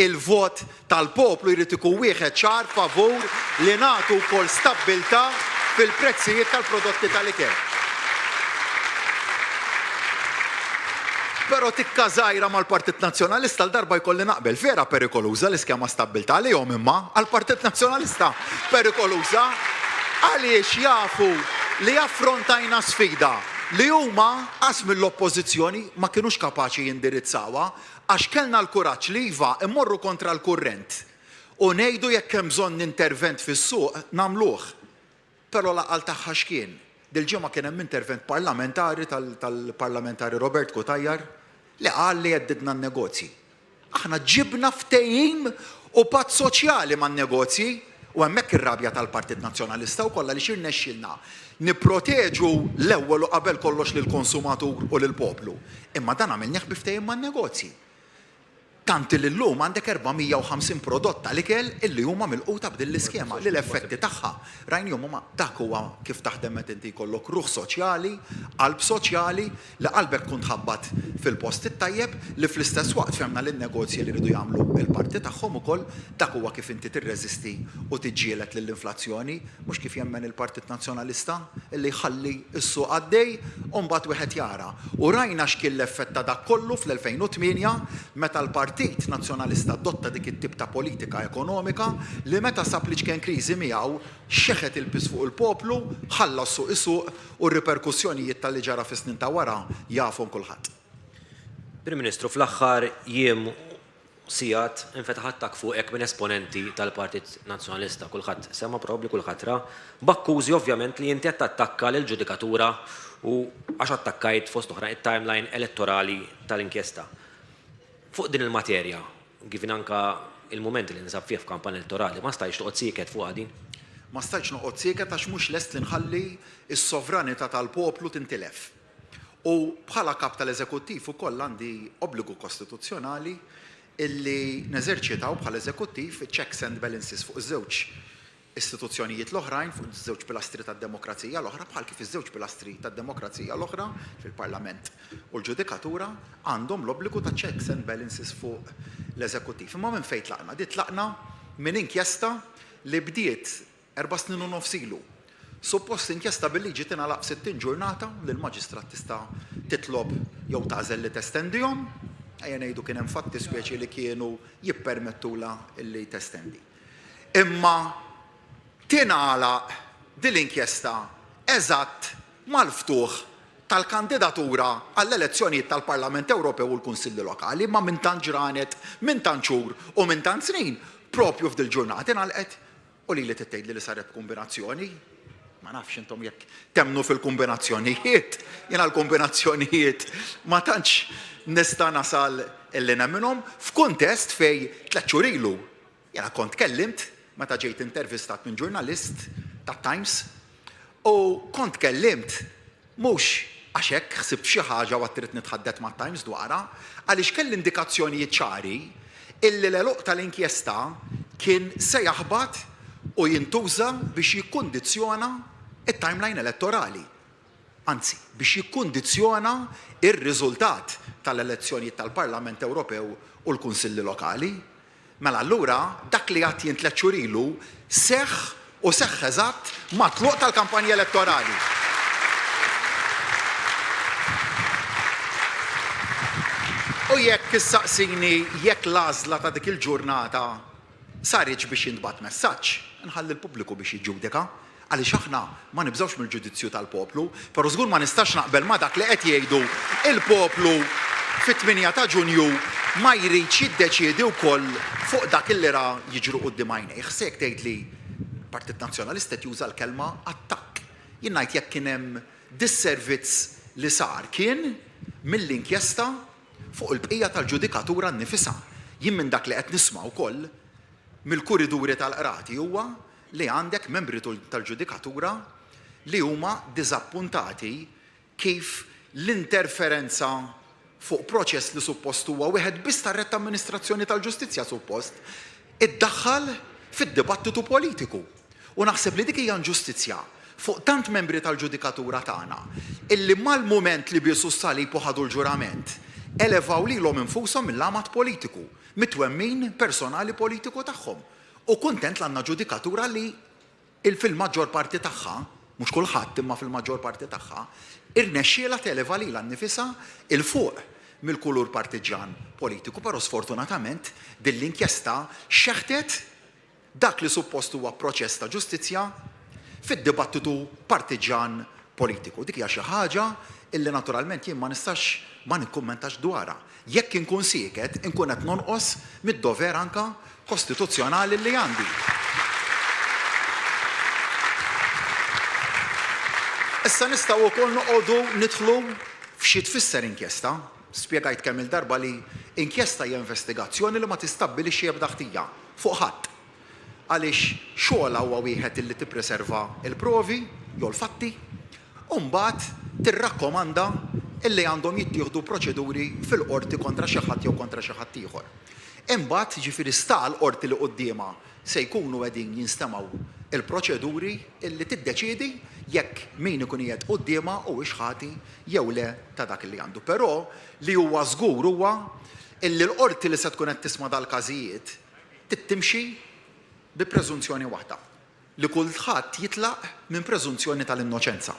Il-vot tal-poplu jrid ikun wieħed ċar favur li nagħtu wkoll stabbiltà fil-prezzijiet tal-prodotti tal-ikel. Però tikka żgħira mal-Partit Nazzjonalista l-darba jkolli naqbel vera perikoluża l-iskema stabbiltà li jom imma għall-Partit Nazzjonalista perikoluża għaliex jafu li affrontajna sfida li huma qas mill-oppożizzjoni ma kinux kapaċi jindirizzawha għax kellna l-kuraġġ li iva immorru kontra l-kurrent u ngħidu jekk hemm bżonn intervent fis-suq nagħmluh. Però l-aqal tagħha x'kien? Dil-ġimgħa kien hemm intervent parlamentari tal-parlamentari Robert Kutajjar li qal li jeddidna n-negozji. Aħna ġibna ftehim u patt soċjali man-negozji u hemmhekk ir-rabja tal-Partit Nazzjonalista wkoll li xirnexxielna nipproteġu l-ewwel u qabel kollox lill-konsumatur u lill-poplu. Imma dan għamilnieh bi ftehim man-negozji. Tant li llum għandek 450 prodott tal-ikel illi huma milquta b'din l-iskema li l-effetti tagħha rajnihom huma dak huwa kif taħdem meta inti jkollok ruħ soċjali, qalb soċjali li qalbek tkun tħabbat fil-post it-tajjeb li fl-istess waqt femna li n-negozji li jridu jagħmlu il-parti tagħhom ukoll dak huwa kif inti tirreżisti u tiġġieled lill-inflazzjoni mhux kif jemmen il-Partit Nazzjonalista illi jħalli s-suq għaddej u mbagħad wieħed jara. U rajna x'kien l-effett ta' dak kollu fl-2008 meta l-Partit il-Partit Nazzjonalista adotta dik it-tip ta' politika ekonomika li meta sab li kien kriżi miegħu xeħet il-pis fuq il-poplu, ħallas suq is-suq u r-reperkussjonijiet tal-li ġara fis-snin ta' wara jafhom kulħadd. Prim Ministru, fl-aħħar jiem sigħat infetaħ attakk fuqek minn esponenti tal-Partit Nazzjonalista. Kulħadd sema probabbli kulħadd ra b'akkużi ovvjament li inti qed tattakka lill-ġudikatura u għax attakkajt fost oħra it-timeline elettorali tal-inkjesta. Fuq din il-materja, għifin anka il-moment li nsab fih f'kampanja elettorali, ma stajx toqgħod sieket fuq din? Ma stajx noqgħod sieket għax mhux lest li nħalli s-sovranità tal-poplu tintilef. U bħala kap tal-eżekuttiv ukoll għandi obbligu kostituzzjonali illi neżerċitaw bħala eżekuttiv checks and balances fuq iż-żewġ istituzzjonijiet l-oħrajn, fuq iż-żewġ pilastri tad-demokrazija l-oħra, bħal kif iż-żewġ pilastri tad-demokrazija l-oħra fil-Parlament u l-ġudikatura għandhom l-obbligu ta' checks and balances fuq l-eżekuttiv. Imma minn fejn tlaqna? Dit tlaqna minn inkjesta li bdiet 4 snin u nofs ilu. Suppost inkjesta bil-liġi tingħalaq 60 ġurnata li l-maġistrat tista' titlob jew tażel li testendihom, ejja ngħidu kien hemm fatti speċi li kienu jippermettula li testendi. Imma tingħalaq din l-inkjesta eżatt mal-ftuħ tal-kandidatura għall-elezzjonijiet tal-Parlament Ewropew u l-Kunsilli Lokali, ma minn tant ġranet, minn tant xhur u minn tant snin, propju f'dil ġurnata ingħalqet u li tgħid li saret kombinazzjoni. Ma nafx intom jekk temnu fil-kombinazzjonijiet, jiena l-kombinazzjonijiet ma tantx nista' nasal illi nemminhom f'kuntest fej 3 xhur ilu. Jiena kont kellimt meta ġejt intervistat minn ġurnalist tat-Times u kont kellimt mhux għax hekk ħsibt xi ħaġa u trid nitħaddet mat-Times dwarha, għaliex kelli indikazzjonijiet ċari illi l-eluq tal-inkjesta kien se jaħbad u jintuża biex jikkundizzjona it-timeline elettorali. Anzi, biex jikkundizzjona ir-riżultat tal-elezzjonijiet tal-Parlament Ewropew u l-Kunsilli Lokali. Mela allura dak li għad jien 3 xhur ilu seħħ u seħħ eżatt mat-tluq tal-kampanja elettorali. U jekk issaqsini jekk l-għażla ta' dik il-ġurnata saritx biex jintbagħat messaġġ, nħalli l-pubbliku biex jiġġudika, għaliex aħna ma nibżgħux mill-ġudizzju tal-poplu, però żgur ma nistax naqbel ma dak li qed jgħidu il-poplu fit-8 ta' Ġunju ma jridx jiddeċiedi wkoll fuq dak illi ra jiġru quddiem għajnejh. Se jekk tgħid li Partit Nazzjonalista qed juża l-kelma attakk. Jien ngħid jekk kien hemm disservizz li sar kien mill-inkjesta fuq il-bqija tal-ġudikatura nnifisha. Jien minn dak li qed nisma' wkoll mill-kuriduri tal-qrati huwa li għandek membri tal-ġudikatura li huma diżappuntati kif l-interferenza fuq proċess li suppost huwa wieħed biss tar-rett amministrazzjoni tal-ġustizzja suppost iddaħħal fid-dibattitu politiku. U naħseb li dik hija ġustizzja fuq tant membri tal-ġudikatura tagħna illi mal-mument li bisu s-salib u ħadu l-ġurament elevaw lilhom infushom mill-amat politiku, mitwemmin personali politiku tagħhom. U kuntent l-għandna ġudikatura li fil-maġġor parti tagħha, mhux kulħadd imma fil-maġġor parti tagħha, irnexxiela televa lilha nnifisha il fuq mill-kulur partiġan politiku, però sfortunatament din l-inkjesta xeħtet dak li suppost huwa proċess ta' ġustizzja fid-dibattitu partiġan politiku. Dik hija xi ħaġa illi naturalment jien ma nistax ma nikkummentax dwarha. Jekk inkun sieket, inkun qed nonqos mid-dover anka kostituzzjonali li għandi. Issa nistgħu wkoll noqogħdu nidħlu f'xi tfisser inkjesta. Spjegajt kemm il-darba li inkjesta hija investigazzjoni li ma tistabbilixxi ebda ħtija fuq ħadd. Għaliex xogħol huwa wieħed illi tippreserva l-provi jew l-fatti u mbagħad tirrakkomanda illi għandhom jittieħdu proċeduri fil-qorti kontra xi ħadd jew kontra xi ħadd ieħor. Imbagħad jiġifieri sta l-qorti li qudiema se jkunu qegħdin jinstemaw il-proċeduri illi tiddeċiedi jekk min ikun qiegħed qudiema huwiex ħati jew le ta' dak li għandu. Però li huwa żgur huwa illi l-qorti li se tkun qed tisma' dal-każijiet tittimxi bi preżunzjoni waħda li kulħadd jitlaq minn preżunzjoni tal-innoċenza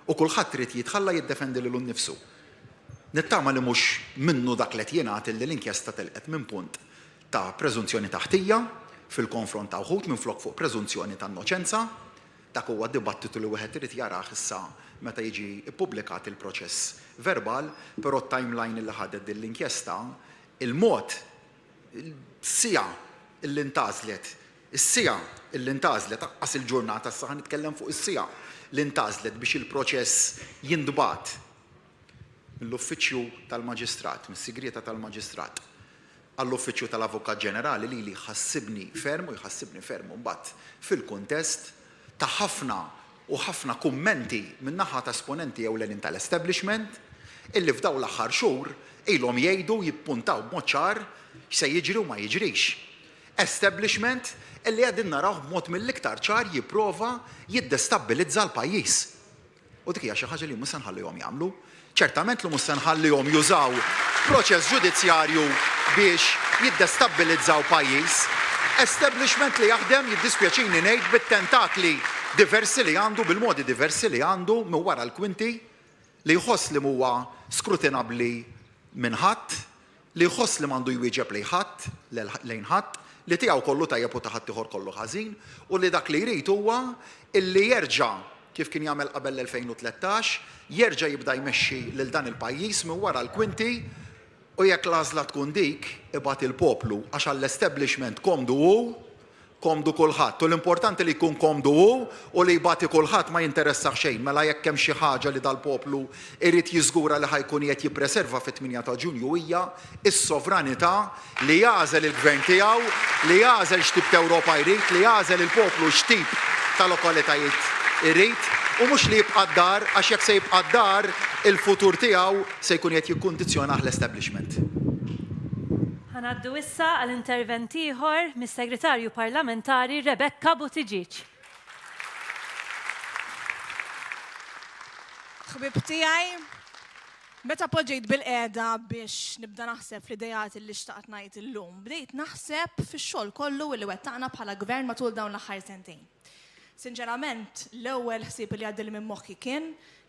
u kulħadd trid jitħalla jiddefendi lilu nnifsu. Nittama li mhux minnu dak li jingħad li l-inkjesta telqet minn punt ta' preżunzjoni ta' ħtija fil-konfront ta' wħud minflok fuq preżunzjoni ta' innoċenza, dak huwa dibattitu li wieħed irid jarah issa meta jiġi ippubblikat il-proċess verbal, però t-timeline li ħadet din l-inkjesta, il-mod, is-sija illi ntażlet, is-sija illi ntażlet aqqas il-ġurnata issa nitkellem fuq is-sija li ntażlet biex il-proċess jindbat mill-uffiċċju tal-Maġistrat, mis-Sigreta tal-Maġistrat, għall-Uffiċċju tal-Avukat Ġenerali li jħassibni ferm u jħassibni ferm mbagħad fil-kuntest ta' ħafna kummenti min-naħa ta' esponenti ewlenin tal-establishment illi f'daw l-aħħar xhur ilhom jgħidu jippuntaw b'mod ċar x'se jiġri u ma jiġrix. Establishment illi qegħdin naraw b'mod mill-iktar ċar jipprova jiddestabbilizza l-pajjiż. U dik hija xi ħaġa li mhux se nħallihom jagħmlu. Ċertament li mhux se nħallihom jużaw proċess ġudizzjarju biex jiddestabbilizzaw pajjiż. Establishment li jaħdem jiddispjaċini ngħid bit-tentakli diversi li għandu, bil-modi diversi li għandu minn wara l-kwinti li jħoss li huwa skrutinabbli minn ħadd, li jħoss li m'għandu jwieġeb lejn ħadd, li tiegħu kollu tajjeb u ta' ħadd ieħor kollu ħażin u li dak li jrid huwa illi jerġa' kif kien jagħmel qabel l-2013, jerġa' jibda jmexxi lil dan il-pajjiż minn wara l-kwinti u jekk l-għażla tkun dik ibagħad il-poplu għax għall-establishment komdu hu, komdu kulħadd. U l-importanti li jkun komdu hu u li jbagħti kulħadd ma jinteressax xejn mela jekk hemm xi ħaġa li dal-poplu irid jiżgura li ħajkun qed jippreserva fit-8 ta' Ġunju hija s-sovranità li jagħżel il-gvern tiegħu, li jagħżel x'tip ta' Ewropa jrid, li jagħżel il-poplu x'tip ta' lokalitajiet irid u mhux li jibqa' d-dar għax jekk se jibqa' d-dar il-futur tiegħu se jkun qed jikkundizzjonah l-establishment. Ħanaddu issa għall-intervent ieħor mis-Segretarju Parlamentari Rebecca Buttigieg. Ħbib tiegħi, meta poġġejt bil-qiegħda biex nibda naħseb fl-idejat li xtaqt ngħid illum, bdejt naħseb fix-xogħol kollu li wettaqna bħala gvern matul dawn l-aħħar sentejn. Sinċerament, l-ewwel ħsieb li għaddil minn moħħi kien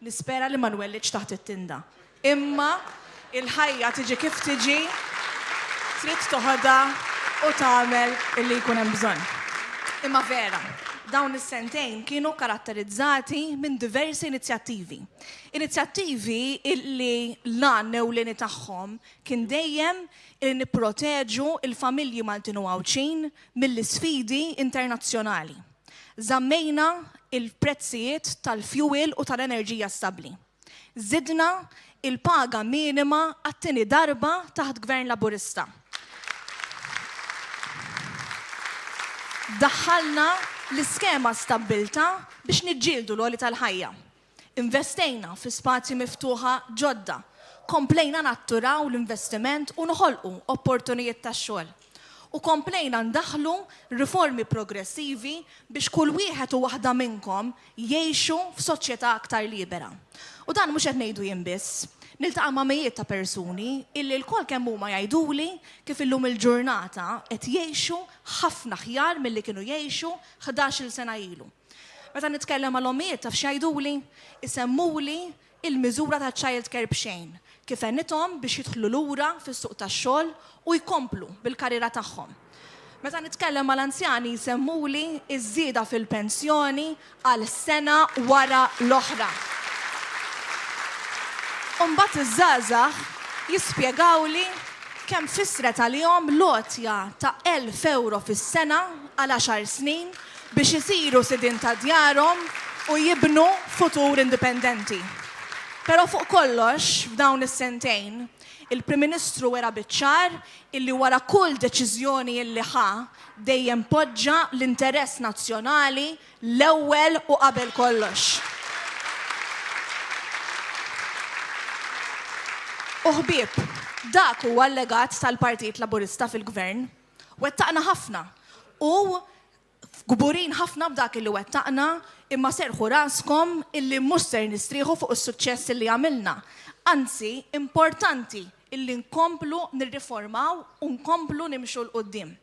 nispera li ma nwelliġ taħt it-tinda. Imma il-ħajja tiġi kif tiġi trid toħodha u tagħmel illi jkun hemm bżonn. Imma vera, dawn is-sentejn kienu karatterizzati minn diversi inizjattivi. Inizjattivi illi l-għan ewlieni tagħhom kien dejjem illi nipproteġu il-familji Maltin u Għawċin mill-isfidi internazzjonali. Żammejna il-prezzijiet tal-fuel u tal-enerġija stabbli. Żidna il-paga minima għat-tieni darba taħt Gvern Laburista. Daħħalna l-iskema stabilta biex niġġieldu l-għoli tal-ħajja. Investejna fi spazji miftuħa ġodda, komplejna natturaw l-investiment u noħolqu opportunijiet tax-xogħol. U komplejna ndaħlu riformi progressivi biex kull wieħed u waħda minnkom jgħixu f'soċjetà aktar libera. U dan mhux qed ngħidu jien biss. Niltaqa' ma' mijiet ta' persuni illi l-kol kemm huma jgħiduli kif illum il-ġurnata qed jgħixu ħafna ħjar milli kienu jgħixu 11-il sena ilu. Meta nitkellem mal-ommijiet taf x'jgħiduli, isemmuli il-miżura ta' Child Care b'xejn, kif għennithom biex jidħlu lura fis-suq tax-xogħol u jkomplu bil-karriera tagħhom. Meta nitkellem mal-anzjani jsemmuli iż-żieda fil-pensjoni għal sena wara l-oħra. Umbat iż-żgħażagħ jispjegawli kemm fissret għalihom lotja ta' 1,000 euro fis-sena għal 10 snin biex isiru sidin ta' djarhom u jibnu futur indipendenti. Però fuq kollox f'dawn is-sentejn, il-Prim Ministru wera biċ-ċar illi wara kull deċiżjoni illi ħa dejjem poġġa l-interess nazzjonali l-ewwel u qabel kollox. Uħbib, dak huwa l-legat tal-Partit Laburista fil-Gvern. Wettaqna ħafna u gburin ħafna b'dak illi wettaqna imma serħu raskom illi mhux ser nistrieħu fuq is-suċċess illi għamilna. Anzi, importanti illi nkomplu nirriformaw u nkomplu nimxu l-qoddim.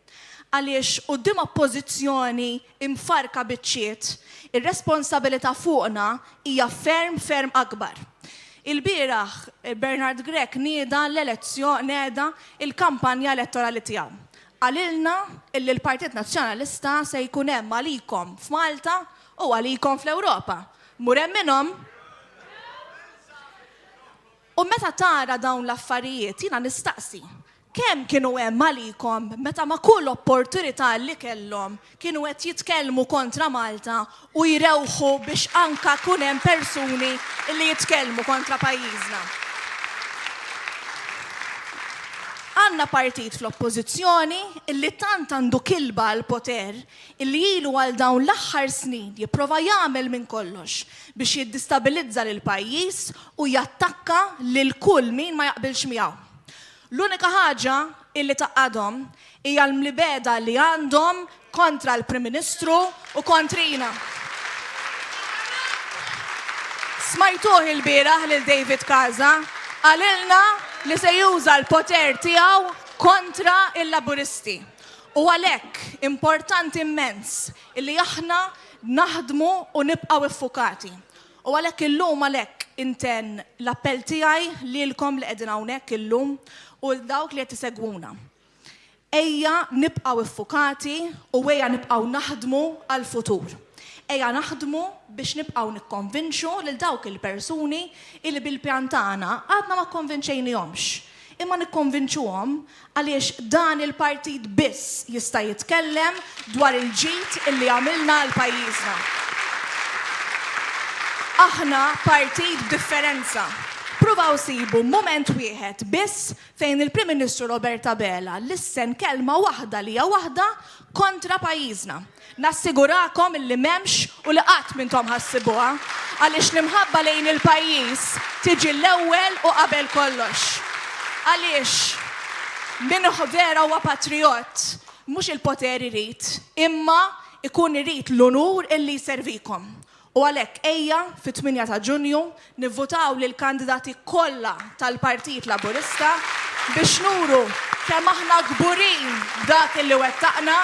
Għaliex quddiem oppożizzjoni imfarka biċċiet, ir-responsabilità fuqna hija ferm akbar. Il-bieraħ Bernard Grek nieda il-kampanja elettorali tiegħu. Għalilna illi l-Partit Nazzjonalista se jkun hemm għalikom f'Malta u għalikom fl-Ewropa. Mur hemm minnhom. U meta tara dawn l-affarijiet jiena nistaqsi. Kemm kienu hemm għalikom meta ma' kull opportunità li kellhom kienu qed jitkellmu kontra Malta u jrewħu biex anka kun hemm persuni li jitkellmu kontra pajjiżna. Għandna partit fl-oppożizzjoni illi tant għandu kilba għal poter illi ilu għal dawn l-aħħar snin jipprova jagħmel minn kollox biex jiddistabilizza lil pajjiż u jattakka lil kull min ma jaqbilx miegħu. L-unika ħaġa illi taqadhom hija l-mlibeda li għandhom kontra l-Prim Ministru u kontrina. Smajtuh il-bieraħ lil David Casa għalilna li se juża l-poter tiegħu kontra il-laburisti. U għalhekk importanti immens illi aħna naħdmu u nibqgħu iffukati. U għalhekk illum għalhekk inten l-appell tiegħi lilkom li qegħdin hawnhekk illum u dawk li qed isegwuna. Ejja nibqgħu iffukati u ejja nibqgħu naħdmu għall-futur. Ejja naħdmu biex nibqgħu nikkonvinċu lil dawk il-persuni illi bil-pjan tagħna għadna ma kkonvinċejnihomx. Imma nikkonvinċuhom għaliex dan il-partit biss jista' jitkellem dwar il-ġid illi għamilna għal pajjiżna. Aħna partit b'differenza. Pruvaw sibu moment wieħed biss fejn il-Prim Ministru Roberta Bela lissen kelma waħda li hija waħda kontra pajjiżna. Nassigurakom illi m'hemmx u li qatt minnhom ħassibuha għaliex l-imħabba lejn il-pajjiż tiġi l-ewwel u qabel kollox. Għaliex min vera huwa patriot mhux il-poter irid, imma ikun irid l-unur illi jservikom. U għalhekk ejja fit-8 ta' Ġunju nivvotaw lil kandidati kollha tal-Partit Laburista biex nuru kemm aħna kburin dak illi wettaqna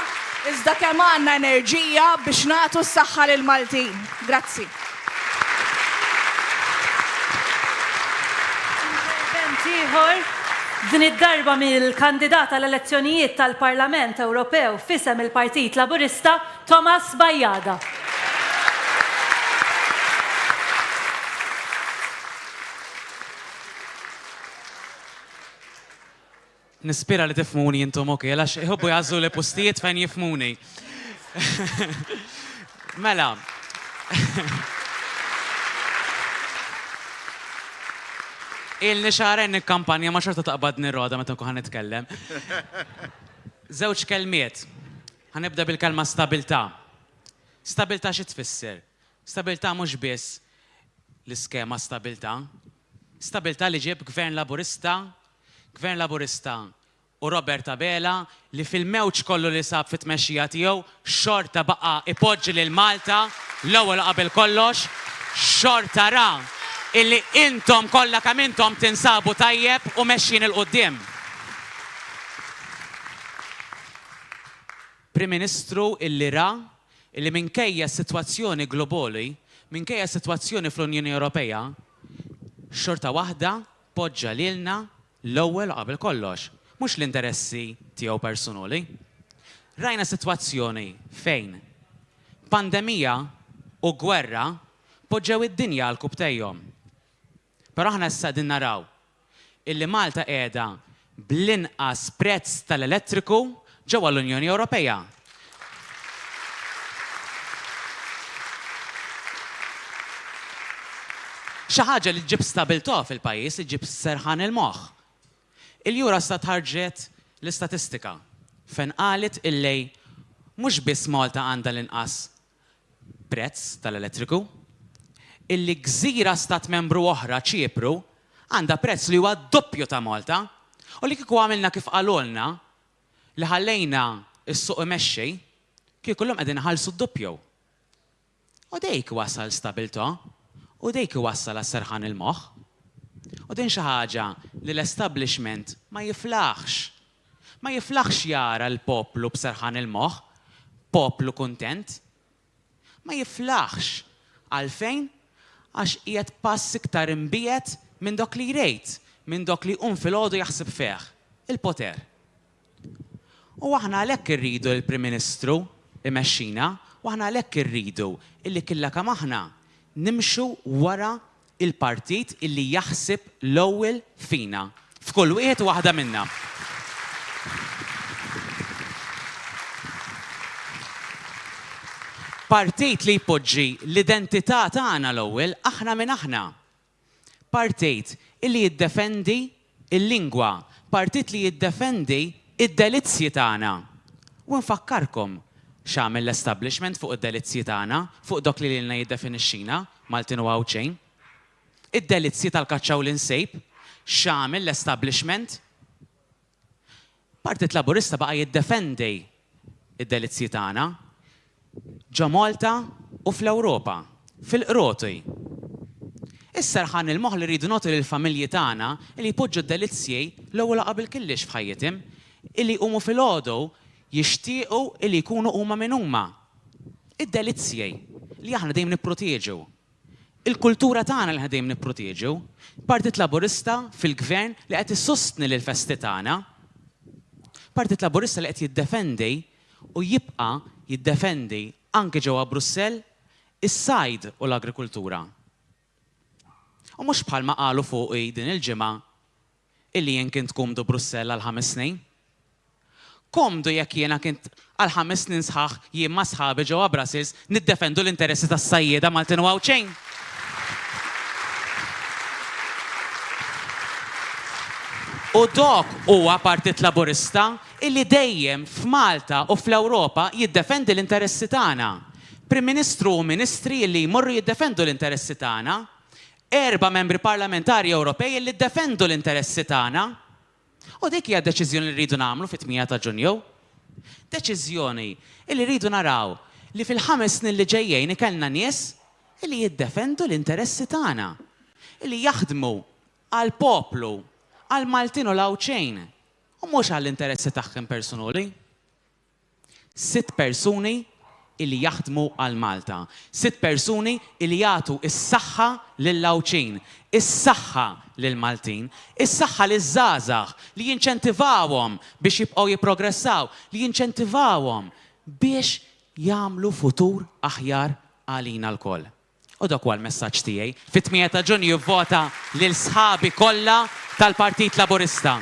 iżda kemm għandna enerġija biex nagħtu s-saħħa lil Maltin. Grazzi. Din id-darba mill-kandidata l-elezzjonijiet tal-Parlament Ewropew fisem il-Partit Laburista Thomas Bajjada. Nispira li tifmuni jintom okej, għalax iħobbu jgħazzu li postijiet fejn jifmuni. Mela. Il-nixaren il-kampanja ma xorta taqbad nirroda meta nkun nitkellem. Żewġ kelmiet. Ħanibda bil-kelma stabilta. Stabilta xi tfisser? Stabilta mhux biss l-iskema stabilta. Stabilta li ġib Gvern Laburista u Roberta Bela li fil-mewġ kollu li sab fit-tmexxija tiegħu xorta baqa' ipoġġi lil Malta l-ewwel qabel kollox, xorta ra illi intom kollha kemm intom tinsabu tajjeb u mexxin il qudiem. Prim Ministru illi ra illi minkejja s-sitwazzjoni globali, minkejja s-sitwazzjoni fl-Unjoni Ewropea, xorta waħda poġġa lilna l-ewwel qabel kollox, mhux l-interessi tiegħu personali. Rajna sitwazzjoni fejn pandemija u gwerra poġġew id-dinja għal kubtejhom. Però aħna issa din naraw illi Malta qiegħda bl-inqas prezz tal-elettriku ġewwa l-Unjoni Ewropea. Xi ħaġa li ġib stabiltà fil-pajjiż iġib serħan il-moħħ. Il-Eurostat ħarġet l-istatistika fejn qalet illi mhux biss Malta għandha l-inqas prezz tal-elettriku, illi gżira stat membru oħra Ċipru għandha prezz li huwa doppju ta' Malta u li kieku għamilna kif qalulna li ħallejna s-suq imexxi kieku llum qegħdin iħallsu d-doppju. U dejk wasal stabiltà u dejk wassal għas-serħan il-moħħ. U din xi ħaġa li l-establishment ma jiflaħx. Ma jiflaħx jara l-poplu b'serħan il-moħħ, poplu kuntent. Ma jiflaħx għalfejn għax qiegħed pass iktar imbiet minn dok li jrejt, minn dok li filgħodu jaħseb feħ, il-poter. U aħna għalhekk irridu l-Prim Ministru imexxina, u aħna għalhekk irridu illi killa kemm aħna nimxu wara il-partit illi jaħseb l-ewwel fina f'kull wieħed u waħda minnha. Partit li jpoġġi l-identità tagħna l-ewwel aħna minn aħna. Partit illi jiddefendi il-lingwa, partit li jiddefendi id-delizzji tagħna. U nfakkarkom x'għamel l-establishment fuq id-delizzji tagħna, fuq dok li lilna jiddefinixxina, Maltin u Għawċejn. Id-delizzji tal-kaċċa u l-insejb, x'għamel l-establishment? Partit Laburista baqa' jiddefendi id-delizzji tagħna ġo Malta u fl-Ewropa, fil-qroti. Is-serħan il-moħħ li rridu nagħtu lill-familji tagħna li jpoġġu d-delizzji l-ewwel qabel killix f'ħajjithom, illi jqumu filgħodu jixtiequ illi jkunu huma minn huma. Id-delizzji li aħna dejjem nipproteġu. Il-kultura tagħna li aħna dejjem nipproteġu. Partit Laburista fil-gvern li qed issostni lill-festi tagħna. Partit Laburista li qed jiddefendi u jibqa' jiddefendi anke ġewwa Brussell is-sajd u l-agrikultura. U mhux bħalma qalu fuqi din il-ġimgħa illi jien kint komdu Brussell għal 5 snin. Komdu jekk jiena kint għal 5 snin sħaħ jien ma' sħabi ġewwa Brussels niddefendu l-interessi tas-sajjieda Maltin u Għawċejn. U dok huwa Partit Laburista illi dejjem f'Malta u fl-Ewropa jiddefendi l-interessi tagħna. Prim Ministru u Ministri illi jmorru jiddefendu l-interessi tagħna, 4 membri parlamentari Ewropej illi jiddefendu l-interessi tagħna. U dik hija deċiżjoni li rridu nagħmlu fit-8 ta' Ġunju. Deċiżjoni li rridu naraw li fil-5 snin li ġejjin ikollna nies illi jiddefendu l-interessi tagħna, illi jaħdmu għall poplu, għal Maltin u l-Għawċejn, u mhux għall-interessi tagħhom personali. 6 persuni illi jaħdmu għal Malta, 6 persuni illi jagħtu is-saħħa lill-Għawċejn, is-saħħa lill-Maltin, is-saħħa liż-żgħażagħ li jinċentivawhom biex jibqgħu jipprogressaw, li jinċentivawhom biex jagħmlu futur aħjar għalina lkoll. U dak huwa l-messaġġ tiegħi. Fit-8 ta' Ġunju vvota lil sħabi kollha tal-Partit Laburista.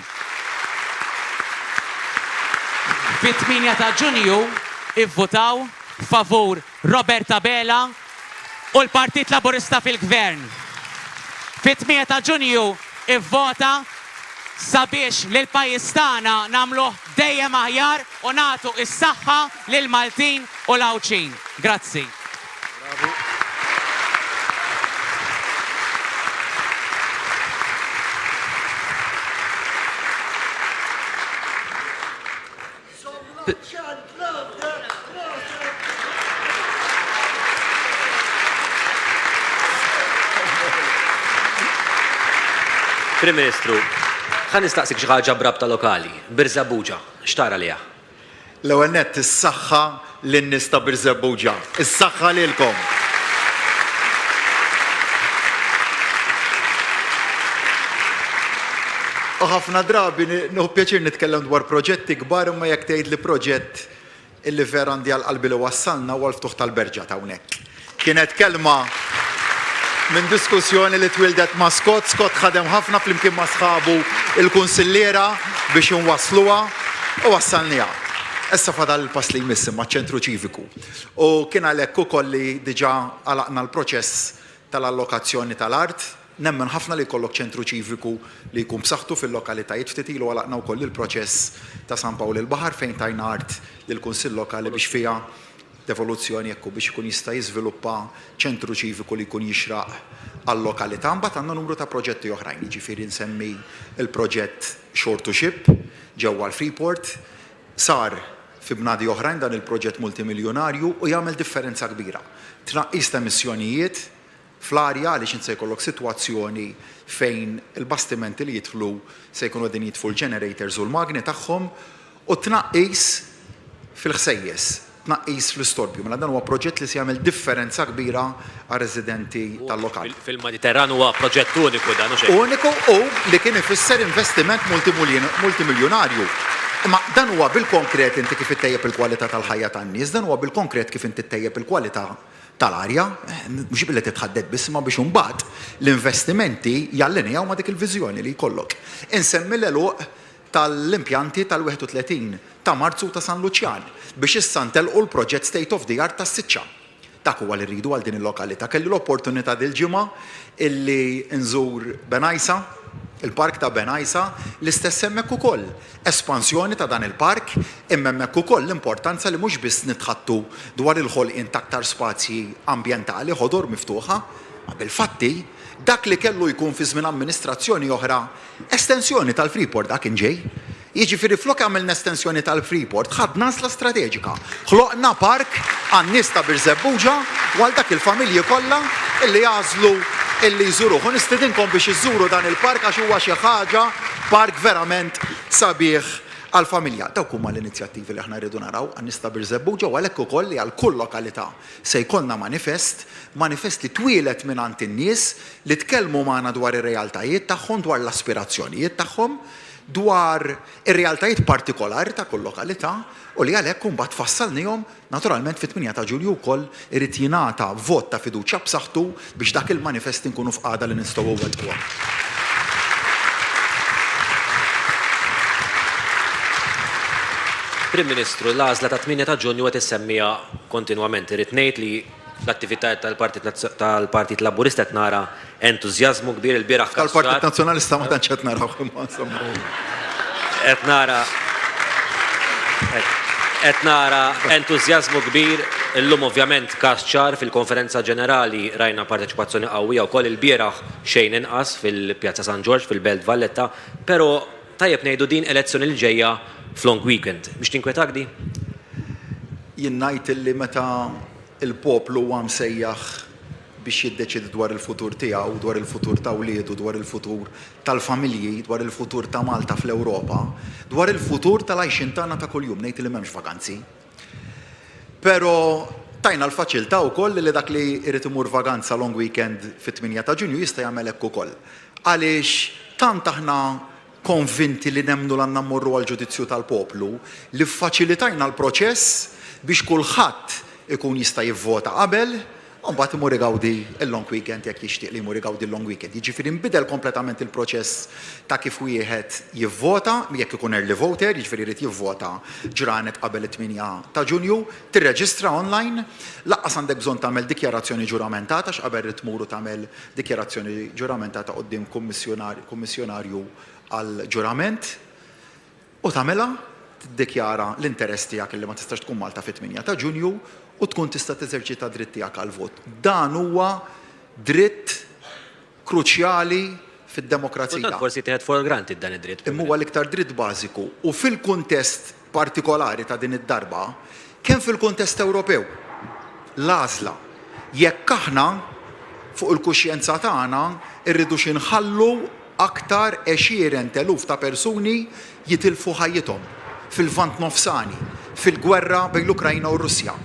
Fit-8 ta' Ġunju ivvotaw favur Robert Abela u l-Partit Laburista fil-Gvern. Fit-8 ta' Ġunju ivvota sabiex lil pajjiż tagħna nagħmluh dejjem aħjar u nagħtu is-saħħa lil Maltin u l-Għawċejn. Grazzi. Prim Ministru, ħan nistaqsik xi ħaġa brabta lokali, Birzebbuġa, x'tara liha? L-ewwel nett is-saħħa lin-nies ta' Birzebbuġa. Is-saħħa lilkom. U ħafna drabi nieħu pjaċir nitkellem dwar proġetti kbar imma jekk tgħid li proġett illi vera għandi għall-qalbi li wassalna huwa l-ftuħ tal-Berġa ta' hawnhekk. Kienet kelma minn diskussjoni li twildet ma' Scott ħadem ħafna flimkien ma' sħabu il-kunsilliera biex inwassluha u wassalniha. Issa fadal il-pass li jmiss ma' ċentru ċiviku. U kien għalhekk ukoll li diġà għalaqna l-proċess tal-allokazzjoni tal-art. Nemmen ħafna li jkollok ċentru ċiviku li jkun b'saħħtu fil-lokalitajiet ftit ilu għalaqna wkoll il-proċess ta' San Pawl il-Baħar fejn tajna art lill-Kunsill Lokali biex fiha devoluzzjoni jekk biex ikun jista' jiżviluppa ċentru ċiviku li jkun jixraq għall-lokalità. Mbagħad għandna numru ta' proġetti oħrajn, jiġifieri nsemmi il-proġett Shore to Ship ġewwa l-Freeport, sar fi bnadi oħrajn dan il-proġett multimiljonarju u jagħmel differenza kbira. Tnaqqis ta' emissjonijiet fl-arja għaliex inse jkollok sitwazzjoni fejn il-bastimenti li jidħlu se jkunu qegħdin jitfu l-generators u l-magni tagħhom u tnaqqis fil-ħsejjes. tnaqqis fl-istorbju. Mela dan huwa proġett li se jagħmel differenza kbira għar-residenti tal-lokal. Fil-Mediterran huwa proġett uniku dan xejn. Uniku u li kien ifisser investiment multimiljonarju. Imma dan huwa bil-konkret inti kif ittejjeb il-kwalità tal-ħajja tan-nies, dan huwa bil-konkret kif inti ittejjeb il-kwalità tal-arja, mhux billi titħadded biss ma biex imbagħad l-investimenti jallinjaw ma dik il-viżjoni li jkollok. Insemmi l-eluq tal-impjanti tal-31 ta' Marzu ta' San Luċjan biex issa ntelqu l-proġett State of the Art tas-Siċċa. Dak huwa li rridu għal din il-lokalità. Kelli l-opportunità dil-ġimgħa illi nżur Benajsa, il-park ta' Benajsa, l-istess hemmhekk ukoll. Espansjoni ta' dan il-park, imma hemmhekk ukoll l-importanza li mhux biss nitħattu dwar il-ħolqien ta' aktar spazji ambjentali ħodor miftuħa, ma bil-fatti dak li kellu jkun fi żmien amministrazzjoni oħra, estensjoni tal-Freeport dak inġej. Jiġifieri flok għamilna estensjoni tal-Freeport, ħadna nasla strateġika. Ħloqna park għan-nies ta' Birzebbuġa għal dak il-familji kollha illi jażlu illi jżuruh. U nistidinkom biex iżuru dan il-park għax huwa xi ħaġa park verament sabiħ għal-familja. Dawk huma l-inizjattivi li aħna rridu naraw għan-nies ta' Birzebbuġa u għalhekk ukoll li għal kull lokalità se jkollna manifest li twielet mingħand in-nies li tkellmu magħna dwar ir-realtajiet tagħhom, dwar l-aspirazzjonijiet tagħhom, dwar ir-realtajiet partikolari ta' kull lokalità u li għalhekk imbagħad fassalnihom naturalment fit-8 ta' Ġunju wkoll irid jingħata vot ta' fiduċja b'saħħtu biex dak il-manifest inkunu f'qagħda li nistgħu wettquha. Prim Ministru, l-għażla ta' 8 ta' Ġunju qed issemmija kontinwament. Irid ngħid li l-attivitajiet tal-Partit Laburista qed nara entużjażmu kbir il-bieraħ Tal-Partit Nazzjonalista ma tantx qed naraw imma insomma. Qed nara entużjażmu kbir illum ovvjament każ ċar fil-konferenza ġenerali rajna parteċipazzjoni qawwija wkoll il-bieraħ xejn inqas fil-Pjazza San Ġorġ fil-Belt Valletta, però tajjeb ngħidu din elezzjoni li ġejja f'long weekend. Biex tinkwetak di? Jien ngħid illi meta il-poplu huwa msejjaħ biex jiddeċidi dwar il-futur tiegħu, dwar il-futur ta' wliedu, dwar il-futur tal-familji, dwar il-futur ta' Malta fl-Ewropa, dwar il-futur tal-għajxin tagħna ta' kuljum, ngħid li m'hemmx vakanzi. Però tajna l-faċilità wkoll li dak li jrid imur vaganza long weekend fit-8 ta' Ġunju jista' jagħmel hekk ukoll. Għaliex tant aħna konvinti li nemnu l-għanna mmorru għal-ġudizzju tal-poplu li faċilitajna l-proċess biex kulħadd ikun jista' jivvota qabel u mbagħad imur igawdi l-long weekend jekk jixtieq li jmur igawdi l-long weekend. Jiġifieri nbidel kompletament il-proċess ta' kif wieħed jivvota jekk ikun early voter, jiġifieri jrid jivvota ġranet qabel it-8 ta' Ġunju, tirreġistra online, laqqas għandek bżonn tagħmel dikjarazzjoni ġuramentata x'qabel rid tmuru tagħmel dikjarazzjoni ġuramentata quddiem kummissjonarju għal-ġurament u tagħmilha tiddikjara l-interess tiegħek li ma tistax tkun Malta fit-8 ta' Ġunju u tkun tista' teżerċita dritt tiegħek għal-vot. Dan huwa dritt kruċjali fid-demokrazija. Forsi tieħed for granted dan id-dritt. Imma huwa l-iktar dritt bażiku u fil-kuntest partikolari ta' din id-darba kemm fil-kuntest Ewropew. L-għażla jekk aħna fuq il-kuxjenza tagħna rridu xi nħallu aktar 20,000 ta' persuni jitilfu ħajjithom fil-Vant Nofsani, fil-gwerra bejn l-Ukrajna u r-Russja.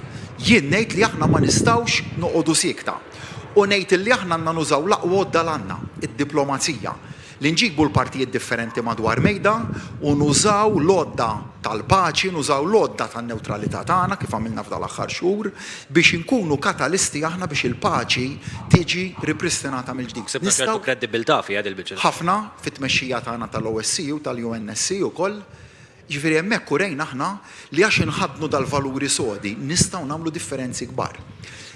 Jien ngħid li aħna ma nistgħux noqogħdu sikta. U ngħid li aħna għandna nużaw l-aqwa għodda id-diplomazija. Li nġibu l-partijiet differenti madwar mejda u nużaw l-odda tal-paċi, nużaw l-odda tan-neutralità tagħna kif għamilna f'dal aħħar xhur biex inkunu katalisti aħna biex il-paċi tiġi ripristinata mill-ġdid. Nistgħu kredibilità fiha dil-biċċa. Ħafna fit-tmexxija tagħna tal-OSC u tal-UNSC ukoll. Ġifieri hemmhekk urejn aħna li għax inħadnu dal-valuri sodi nistgħu nagħmlu differenzi kbar.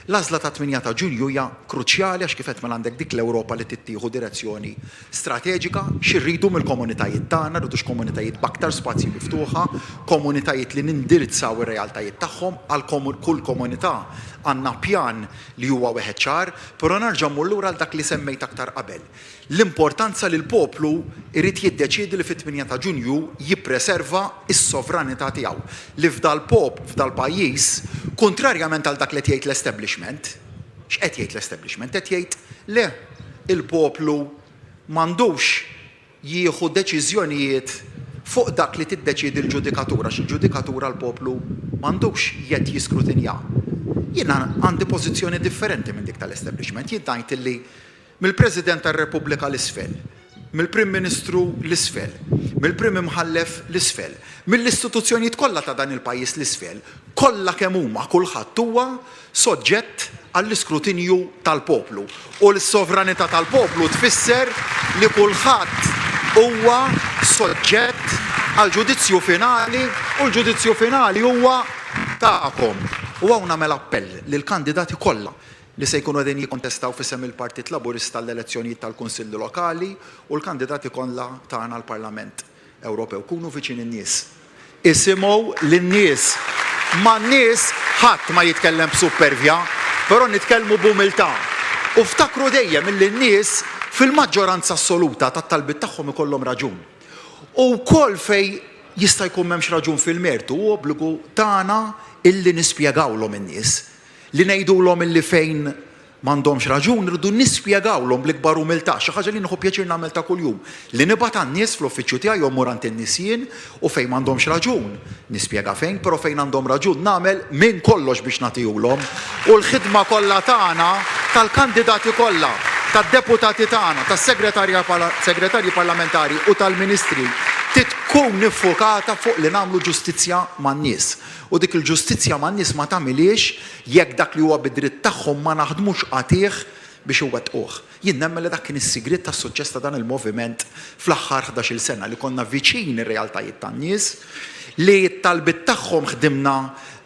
L-għażla ta' 8 ta' Ġunju hija kruċjali għax kif qed għandek dik l-Ewropa li tittieħu direzzjoni strateġika x'irridu mill-komunitajiet tagħna, rridux komunitajiet b'aktar spazji miftuħa, komunitajiet li nindirizzaw ir-realtajiet tagħhom għal kull komunità għandna pjan li huwa wieħed ċar, però nerġa' mmur lura għal dak li semmejt aktar qabel. L-importanza li l-poplu irid jiddeċiedi li fit-8 ta' Ġunju jippreserva s-sovranità tiegħu. Li f'dal pajjiż, kontrarjament għal dak li jgħid l-establishment, x'qed jgħid l-establishment? Qed jgħid le il-poplu m'għandux jieħu deċiżjonijiet fuq dak li tiddeċiedi l-ġudikatura, x'il-ġudikatura l-poplu m'għandux jett jiskrutinja. Jiena għandi pożizzjoni differenti minn dik tal-establishment. Jien ngħid illi mill-President tar-Repubblika l-isfel, mill-Prim Ministru l-isfel, mill-Prim Imħallef l-isfel, mill-istituzzjonijiet kollha ta' dan il-pajjiż l-isfel, kollha kemm huma kulħadd huwa soġġett għall-iskrutinju tal-poplu. U l-sovranità tal-poplu tfisser li kulħadd huwa soġġett għal ġudizzju finali u l-ġudizzju finali huwa tagħkom. U hawn nagħmel appell lill-kandidati kollha li se jkunu qegħdin jikkontestaw f'isem il-Partit Laburista l-elezzjonijiet tal-Kunsilli Lokali u l-kandidati kollha tagħna l-Parlament Ewropew. Kunu viċin in-nies. Isimgħu lin-nies. Man-nies ħadd ma jitkellem b'supervja, però nitkellmu b'umiltà. U ftakru dejjem illi n-nies fil-maġġoranza assoluta tat-talbiet tagħhom ikollhom raġun. U wkoll fejn jista' jkun m'hemmx raġun fil-mertu u obbligu tagħna illi nispjegawlhom in-nies. Li ngħidulhom illi fejn m'għandhomx raġun irridu nispjegawlhom bl-ikbar umiltà, xi ħaġa li nieħu pjaċir nagħmel ta' kuljum. Li nibgħat għan-nies fl-uffiċċju tiegħi jew mur għand in-nies jien u fejn m'għandhomx raġun nispjega fejn, però fejn għandhom raġun nagħmel minn kollox biex nagħtihulhom. U l-ħidma kollha tagħna tal-kandidati kollha, tad-deputati tagħna, tas-segretarji parlamentari u tal-ministri tkun niffokata fuq li nagħmlu ġustizzja man-nies. U dik il-ġustizzja man-nies ma tagħmilix jekk dak li huwa bid-dritt tagħhom ma naħdmux qatih biex iwettquh. Jien nemmen li dak kien is-sigriet tas-suċċess ta' dan il-moviment fl-aħħar 11-il sena li konna viċin ir-realtajiet tan-nies li t-talbiet tagħhom ħdimna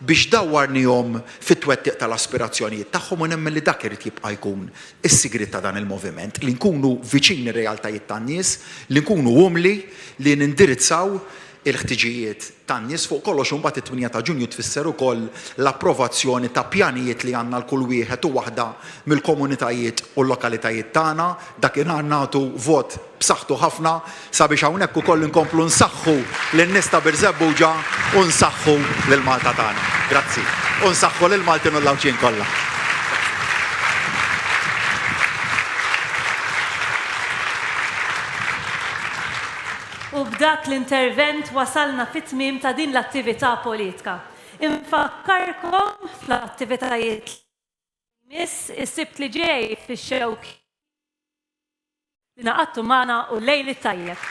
biex dawwarnihom fit-twettiq tal-aspirazzjonijiet tagħhom u nemmen li dak irid jibqa' jkun is-sigriet ta' dan il-moviment li nkunu viċin ir-realtajiet tan-nies, li nkunu umli, li nindirizzaw il-ħtiġijiet tan-nies fuq kollox imbagħad it-8 ta' Ġunju tfisser ukoll l-approvazzjoni ta' pjanijiet li għandna l-kull wieħed u waħda mill-komunitajiet u l-lokalitajiet tagħna, dakinhar nagħtu vot b'saħħtu ħafna sabiex hawnhekk ukoll inkomplu nsaħħu lin-nies ta' Birzebbuġa u nsaħħu lill-Malta tagħna. Grazzi. U nsaħħu lill-Maltin u l-Lawċin kollha. U b'dak l-intervent wasalna fit-tmiem ta' din l-attività politika. Infakkarkom fl-attivitajiet miss is-sibt li ġej fix-xewk li naqattu magħna u lejli tajjeb.